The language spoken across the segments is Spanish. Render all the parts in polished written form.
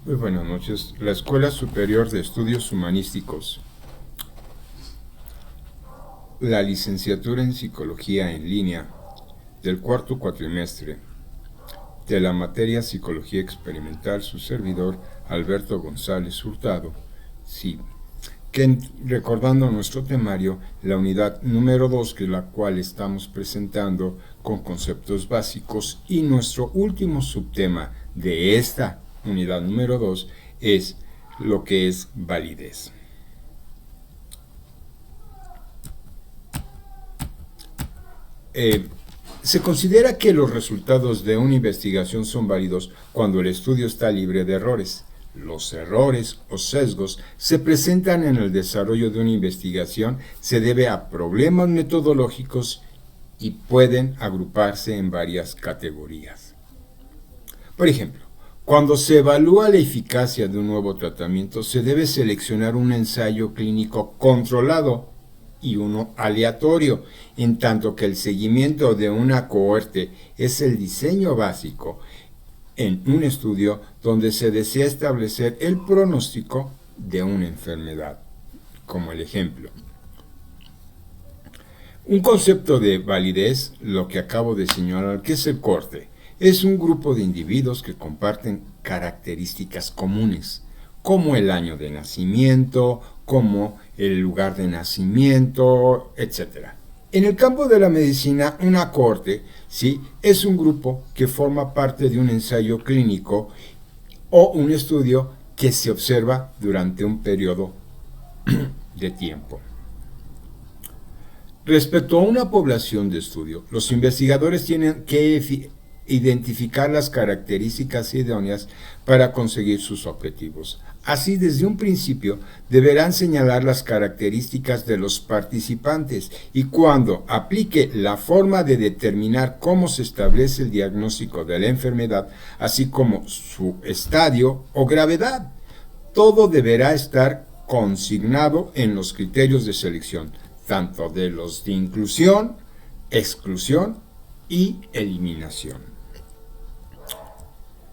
Muy buenas noches. La Escuela Superior de Estudios Humanísticos, la licenciatura en Psicología en línea del cuarto cuatrimestre de la materia Psicología Experimental, su servidor Alberto González Hurtado, sí, que recordando nuestro temario, la unidad número 2, que es la cual estamos presentando con conceptos básicos, y nuestro último subtema de esta unidad número 2 es lo que es validez. Se considera que los resultados de una investigación son válidos cuando el estudio está libre de errores. Los errores o sesgos se presentan en el desarrollo de una investigación, se debe a problemas metodológicos y pueden agruparse en varias categorías. Por ejemplo, cuando se evalúa la eficacia de un nuevo tratamiento, se debe seleccionar un ensayo clínico controlado y uno aleatorio, en tanto que el seguimiento de una cohorte es el diseño básico en un estudio donde se desea establecer el pronóstico de una enfermedad. Como el ejemplo, un concepto de validez, lo que acabo de señalar, que es el cohorte, es un grupo de individuos que comparten características comunes, como el año de nacimiento, como el lugar de nacimiento, etc. En el campo de la medicina, una cohorte, ¿sí?, es un grupo que forma parte de un ensayo clínico o un estudio que se observa durante un periodo de tiempo. Respecto a una población de estudio, los investigadores tienen que identificar las características idóneas para conseguir sus objetivos. Así, desde un principio, deberán señalar las características de los participantes y cuando aplique la forma de determinar cómo se establece el diagnóstico de la enfermedad, así como su estadio o gravedad. Todo deberá estar consignado en los criterios de selección, tanto de los de inclusión, exclusión y eliminación.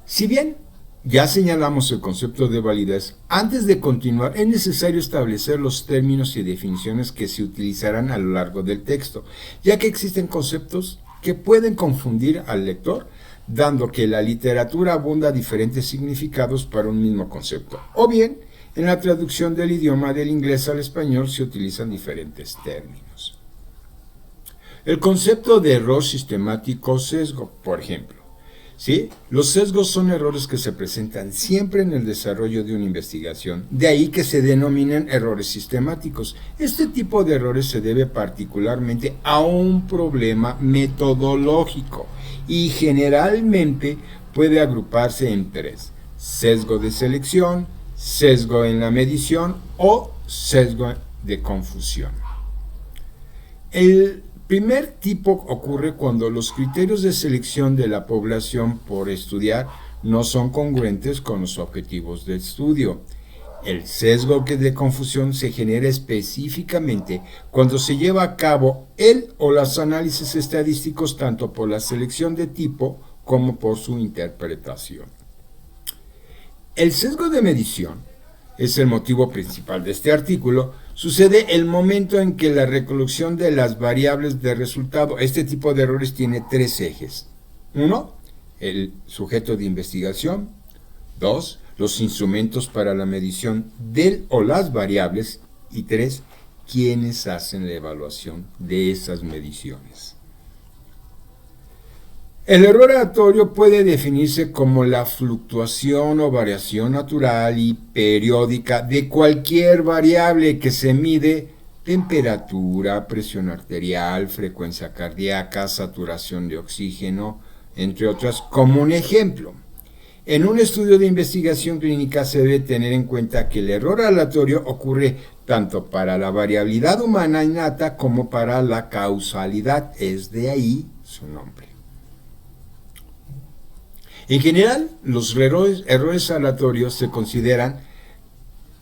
Si bien ya señalamos el concepto de validez, antes de continuar es necesario establecer los términos y definiciones que se utilizarán a lo largo del texto, ya que existen conceptos que pueden confundir al lector, dando que la literatura abunda diferentes significados para un mismo concepto, o bien en la traducción del idioma del inglés al español se utilizan diferentes términos. El concepto de error sistemático o sesgo, por ejemplo. ¿Sí? Los sesgos son errores que se presentan siempre en el desarrollo de una investigación, de ahí que se denominan errores sistemáticos. Este tipo de errores se debe particularmente a un problema metodológico y generalmente puede agruparse en tres: sesgo de selección, sesgo en la medición o sesgo de confusión. El primer tipo ocurre cuando los criterios de selección de la población por estudiar no son congruentes con los objetivos de estudio. El sesgo de confusión se genera específicamente cuando se lleva a cabo el o los análisis estadísticos tanto por la selección de tipo como por su interpretación. El sesgo de medición es el motivo principal de este artículo. Sucede el momento en que la recolección de las variables de resultado. Este tipo de errores tiene tres ejes. 1. El sujeto de investigación. 2. Los instrumentos para la medición del o las variables. Y 3. Quienes hacen la evaluación de esas mediciones. El error aleatorio puede definirse como la fluctuación o variación natural y periódica de cualquier variable que se mide: temperatura, presión arterial, frecuencia cardíaca, saturación de oxígeno, entre otras, como un ejemplo. En un estudio de investigación clínica se debe tener en cuenta que el error aleatorio ocurre tanto para la variabilidad humana innata como para la causalidad, es de ahí su nombre. En general, los errores aleatorios se consideran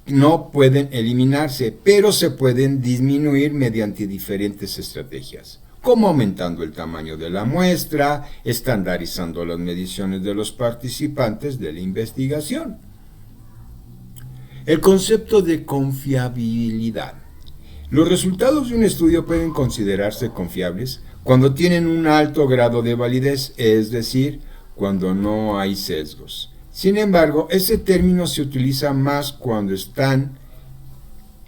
no pueden eliminarse, pero se pueden disminuir mediante diferentes estrategias, como aumentando el tamaño de la muestra, estandarizando las mediciones de los participantes de la investigación. El concepto de confiabilidad. Los resultados de un estudio pueden considerarse confiables cuando tienen un alto grado de validez, es decir, cuando no hay sesgos. Sin embargo, ese término se utiliza más cuando están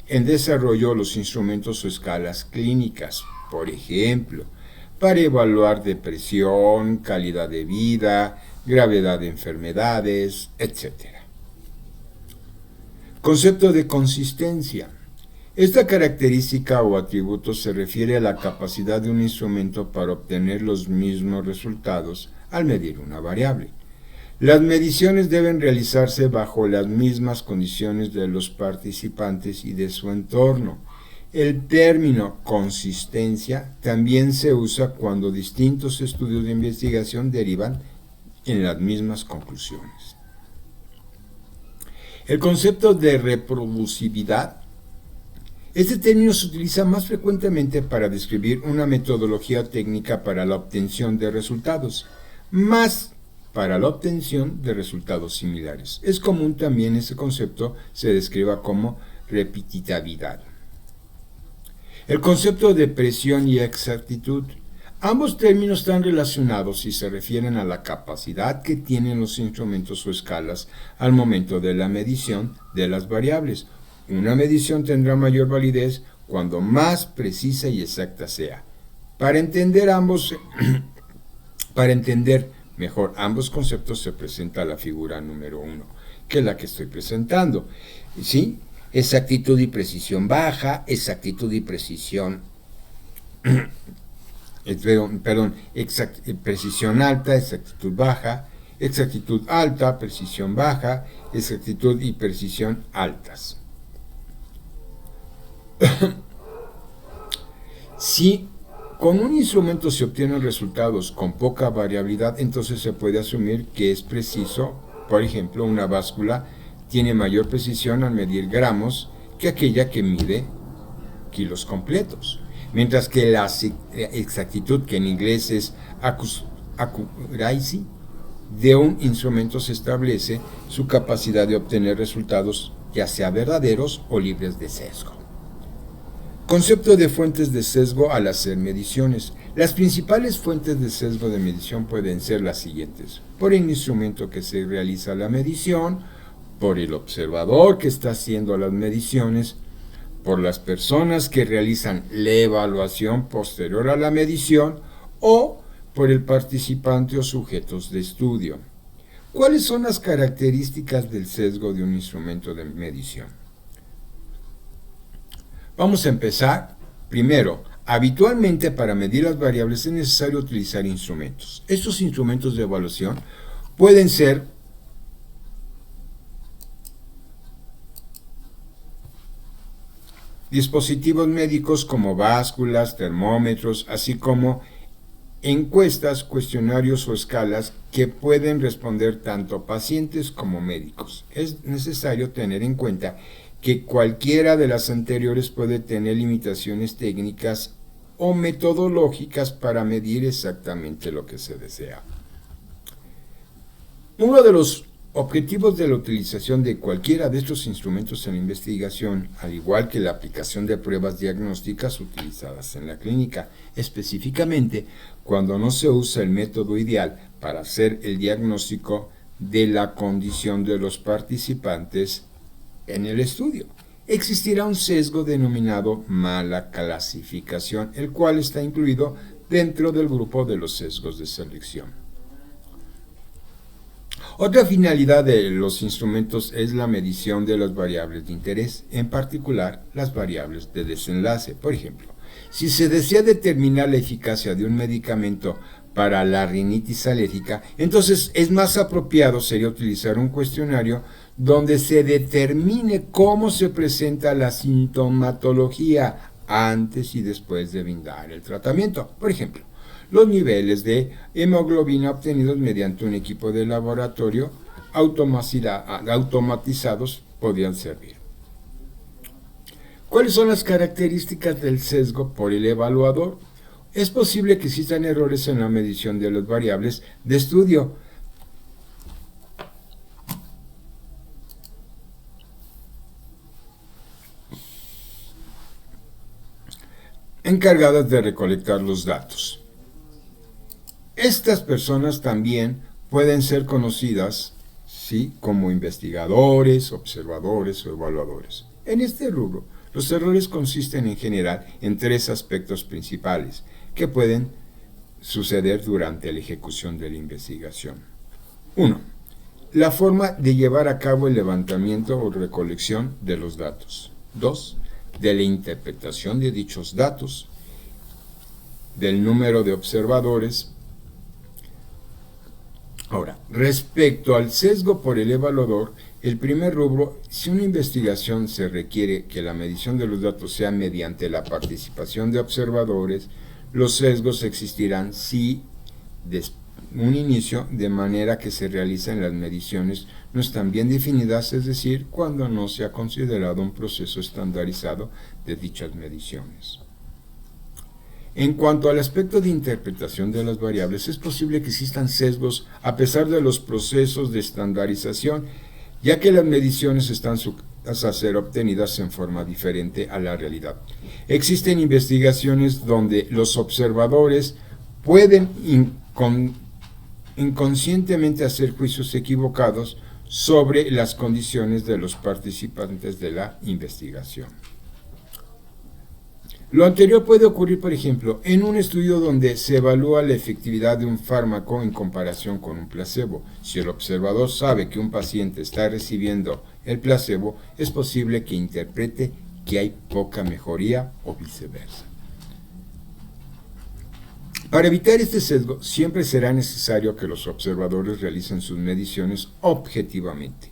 en desarrollo los instrumentos o escalas clínicas, por ejemplo, para evaluar depresión, calidad de vida, gravedad de enfermedades, etc. Concepto de consistencia. Esta característica o atributo se refiere a la capacidad de un instrumento para obtener los mismos resultados al medir una variable. Las mediciones deben realizarse bajo las mismas condiciones de los participantes y de su entorno. El término consistencia también se usa cuando distintos estudios de investigación derivan en las mismas conclusiones. El concepto de reproducibilidad. Este término se utiliza más frecuentemente para describir una metodología técnica para la obtención de resultados, más para la obtención de resultados similares. Es común también este concepto se describa como repetitividad. El concepto de presión y exactitud. Ambos términos están relacionados y se refieren a la capacidad que tienen los instrumentos o escalas al momento de la medición de las variables. Una medición tendrá mayor validez cuando más precisa y exacta sea. Para entender mejor ambos conceptos se presenta la figura número 1, que es la que estoy presentando. ¿Sí? Exactitud y precisión baja, exactitud y precisión precisión alta, exactitud baja, exactitud alta, precisión baja, exactitud y precisión altas. Si con un instrumento se obtienen resultados con poca variabilidad, entonces se puede asumir que es preciso. Por ejemplo, una báscula tiene mayor precisión al medir gramos que aquella que mide kilos completos. Mientras que la exactitud, que en inglés es accuracy, de un instrumento se establece su capacidad de obtener resultados ya sea verdaderos o libres de sesgo. Concepto de fuentes de sesgo al hacer mediciones. Las principales fuentes de sesgo de medición pueden ser las siguientes: por el instrumento que se realiza la medición, por el observador que está haciendo las mediciones, por las personas que realizan la evaluación posterior a la medición o por el participante o sujetos de estudio. ¿Cuáles son las características del sesgo de un instrumento de medición? Vamos a empezar. Primero, habitualmente para medir las variables es necesario utilizar instrumentos. Estos instrumentos de evaluación pueden ser dispositivos médicos como básculas, termómetros, así como encuestas, cuestionarios o escalas que pueden responder tanto pacientes como médicos. Es necesario tener en cuenta que cualquiera de las anteriores puede tener limitaciones técnicas o metodológicas para medir exactamente lo que se desea. Uno de los objetivos de la utilización de cualquiera de estos instrumentos en la investigación, al igual que la aplicación de pruebas diagnósticas utilizadas en la clínica, específicamente cuando no se usa el método ideal para hacer el diagnóstico de la condición de los participantes en el estudio, existirá un sesgo denominado mala clasificación, el cual está incluido dentro del grupo de los sesgos de selección. Otra finalidad de los instrumentos es la medición de las variables de interés, en particular las variables de desenlace. Por ejemplo, si se desea determinar la eficacia de un medicamento para la rinitis alérgica, entonces es más apropiado sería utilizar un cuestionario donde se determine cómo se presenta la sintomatología antes y después de brindar el tratamiento. Por ejemplo, los niveles de hemoglobina obtenidos mediante un equipo de laboratorio automatizados podrían servir. ¿Cuáles son las características del sesgo por el evaluador? Es posible que existan errores en la medición de las variables de estudio. encargadas de recolectar los datos. Estas personas también pueden ser conocidas, ¿sí?, como investigadores, observadores o evaluadores. En este rubro, los errores consisten en general en tres aspectos principales que pueden suceder durante la ejecución de la investigación. 1. La forma de llevar a cabo el levantamiento o recolección de los datos. 2. De la interpretación de dichos datos, del número de observadores. Ahora, respecto al sesgo por el evaluador, el primer rubro, si una investigación se requiere que la medición de los datos sea mediante la participación de observadores, los sesgos existirán si desde un inicio, de manera que se realicen las mediciones no están bien definidas, es decir, cuando no se ha considerado un proceso estandarizado de dichas mediciones. En cuanto al aspecto de interpretación de las variables, es posible que existan sesgos a pesar de los procesos de estandarización, ya que las mediciones están sujetas a ser obtenidas en forma diferente a la realidad. Existen investigaciones donde los observadores pueden inconscientemente hacer juicios equivocados sobre las condiciones de los participantes de la investigación. Lo anterior puede ocurrir, por ejemplo, en un estudio donde se evalúa la efectividad de un fármaco en comparación con un placebo. Si el observador sabe que un paciente está recibiendo el placebo, es posible que interprete que hay poca mejoría o viceversa. Para evitar este sesgo, siempre será necesario que los observadores realicen sus mediciones objetivamente.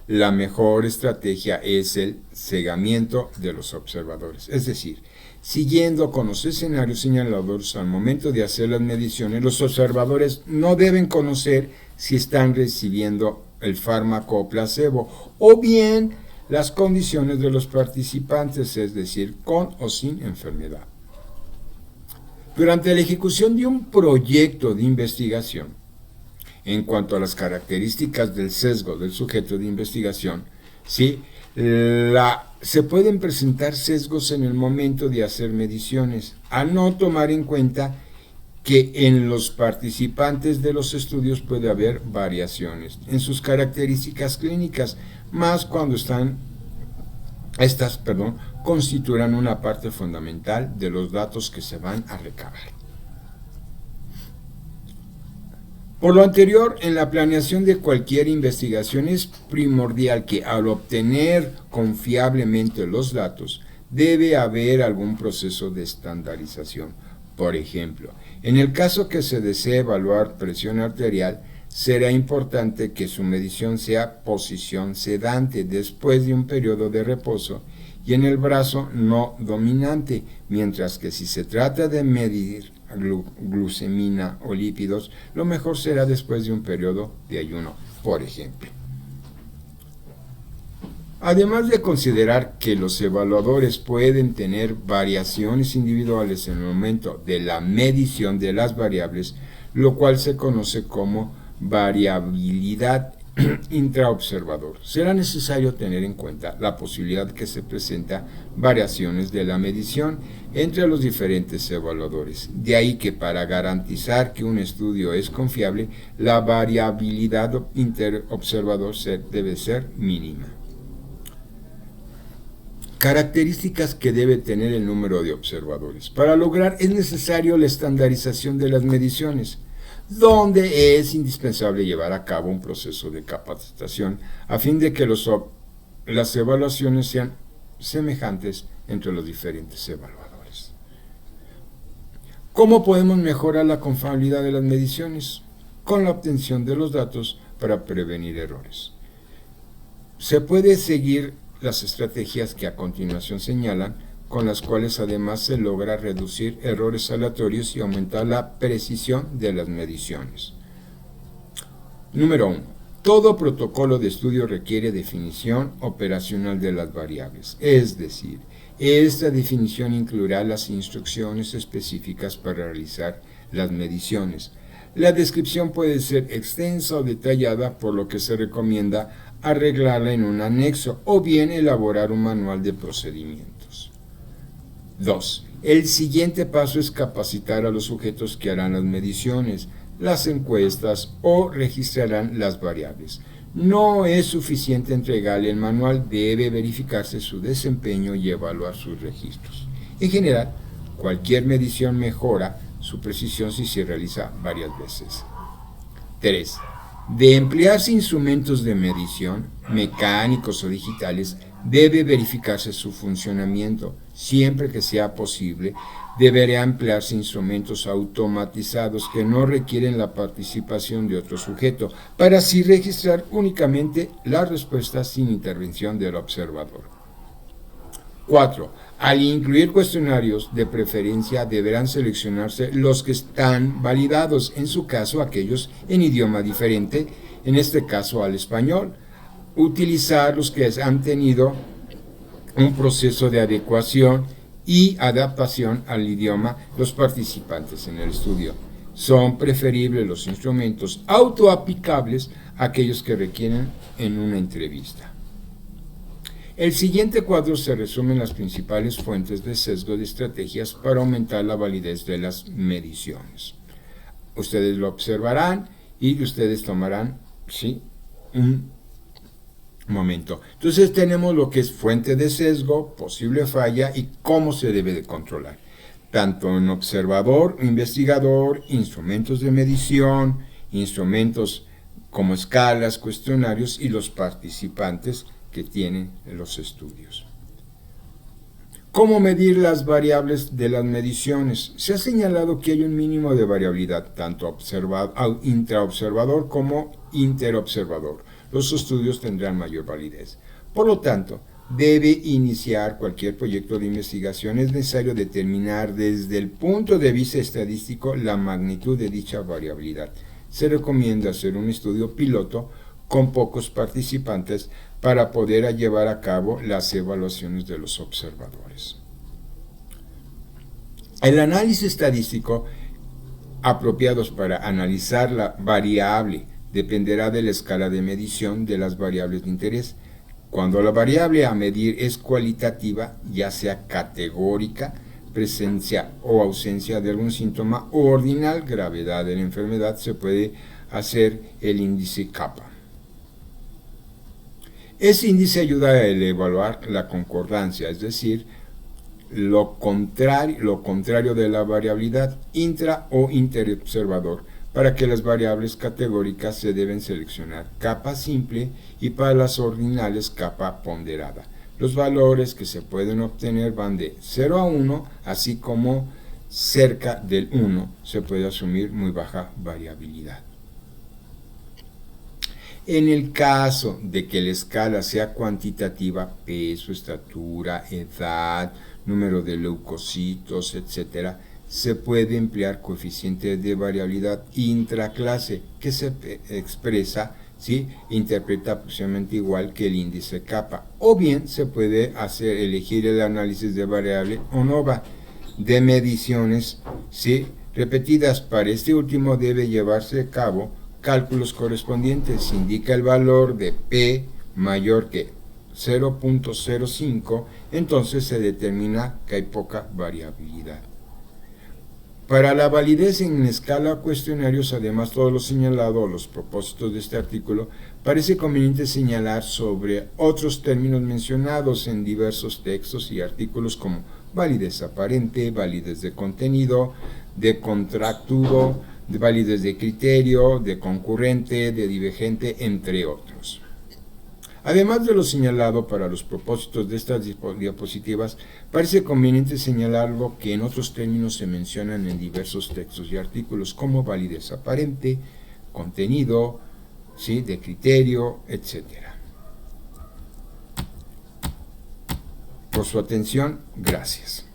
La mejor estrategia es el cegamiento de los observadores, es decir, siguiendo con los escenarios señalados al momento de hacer las mediciones, los observadores no deben conocer si están recibiendo el fármaco o placebo, o bien las condiciones de los participantes, es decir, con o sin enfermedad. Durante la ejecución de un proyecto de investigación, en cuanto a las características del sesgo del sujeto de investigación, ¿sí?, se pueden presentar sesgos en el momento de hacer mediciones, a no tomar en cuenta que en los participantes de los estudios puede haber variaciones en sus características clínicas, más cuando estas constituirán una parte fundamental de los datos que se van a recabar. Por lo anterior, en la planeación de cualquier investigación es primordial que al obtener confiablemente los datos, debe haber algún proceso de estandarización. Por ejemplo, en el caso que se desee evaluar presión arterial, será importante que su medición sea posición sedante después de un periodo de reposo y en el brazo no dominante, mientras que si se trata de medir glucemina o lípidos, lo mejor será después de un periodo de ayuno, por ejemplo. Además de considerar que los evaluadores pueden tener variaciones individuales en el momento de la medición de las variables, lo cual se conoce como variabilidad intraobservador, será necesario tener en cuenta la posibilidad que se presenta variaciones de la medición entre los diferentes evaluadores. De ahí que para garantizar que un estudio es confiable, la variabilidad interobservador debe ser mínima. Características que debe tener el número de observadores. Para lograr es necesario la estandarización de las mediciones, donde es indispensable llevar a cabo un proceso de capacitación a fin de que las evaluaciones sean semejantes entre los diferentes evaluadores. ¿Cómo podemos mejorar la confiabilidad de las mediciones? Con la obtención de los datos para prevenir errores. Se puede seguir las estrategias que a continuación señalan, con las cuales además se logra reducir errores aleatorios y aumentar la precisión de las mediciones. Número 1. Todo protocolo de estudio requiere definición operacional de las variables, es decir, esta definición incluirá las instrucciones específicas para realizar las mediciones. La descripción puede ser extensa o detallada, por lo que se recomienda arreglarla en un anexo o bien elaborar un manual de procedimientos. 2. El siguiente paso es capacitar a los sujetos que harán las mediciones, las encuestas o registrarán las variables. No es suficiente entregarle el manual, debe verificarse su desempeño y evaluar sus registros. En general, cualquier medición mejora su precisión si se realiza varias veces. 3. De emplearse instrumentos de medición, mecánicos o digitales, debe verificarse su funcionamiento. Siempre que sea posible, deberá emplearse instrumentos automatizados que no requieren la participación de otro sujeto, para así registrar únicamente las respuestas sin intervención del observador. 4. Al incluir cuestionarios, de preferencia deberán seleccionarse los que están validados, en su caso aquellos en idioma diferente, en este caso al español. Utilizar los que han tenido un proceso de adecuación y adaptación al idioma los participantes en el estudio. Son preferibles los instrumentos autoaplicables a aquellos que requieren en una entrevista. El siguiente cuadro se resumen las principales fuentes de sesgo de estrategias para aumentar la validez de las mediciones. Ustedes lo observarán y ustedes tomarán, ¿sí?, un momento. Entonces tenemos lo que es fuente de sesgo, posible falla y cómo se debe de controlar. Tanto en observador, investigador, instrumentos de medición, instrumentos como escalas, cuestionarios y los participantes que tienen los estudios. ¿Cómo medir las variables de las mediciones? Se ha señalado que hay un mínimo de variabilidad, tanto intraobservador como interobservador. Los estudios tendrán mayor validez. Por lo tanto, debe iniciar cualquier proyecto de investigación. Es necesario determinar desde el punto de vista estadístico la magnitud de dicha variabilidad. Se recomienda hacer un estudio piloto con pocos participantes para poder llevar a cabo las evaluaciones de los observadores. El análisis estadístico apropiados para analizar la variable dependerá de la escala de medición de las variables de interés. Cuando la variable a medir es cualitativa, ya sea categórica, presencia o ausencia de algún síntoma, o ordinal, gravedad de la enfermedad, se puede hacer el índice kappa. Ese índice ayuda a evaluar la concordancia, es decir, lo contrario de la variabilidad intra o interobservador. Para que las variables categóricas se deben seleccionar capa simple y para las ordinales capa ponderada. Los valores que se pueden obtener van de 0 a 1, así como cerca del 1 se puede asumir muy baja variabilidad. En el caso de que la escala sea cuantitativa, peso, estatura, edad, número de leucocitos, etc., se puede emplear coeficiente de variabilidad intraclase, que se expresa, ¿sí?, interpreta aproximadamente igual que el índice kappa. O bien se puede elegir el análisis de variable ANOVA de mediciones, ¿sí?, repetidas. Para este último debe llevarse a cabo cálculos correspondientes. Se indica el valor de P mayor que 0.05, entonces se determina que hay poca variabilidad. Para la validez en escala cuestionarios, además todo lo señalado a los propósitos de este artículo, parece conveniente señalar sobre otros términos mencionados en diversos textos y artículos como validez aparente, validez de contenido, de contractudo, de validez de criterio, de concurrente, de divergente, entre otros. Además de lo señalado para los propósitos de estas diapositivas, parece conveniente señalar lo que en otros términos se mencionan en diversos textos y artículos como validez aparente, contenido, ¿sí?, de criterio, etc. Por su atención, gracias.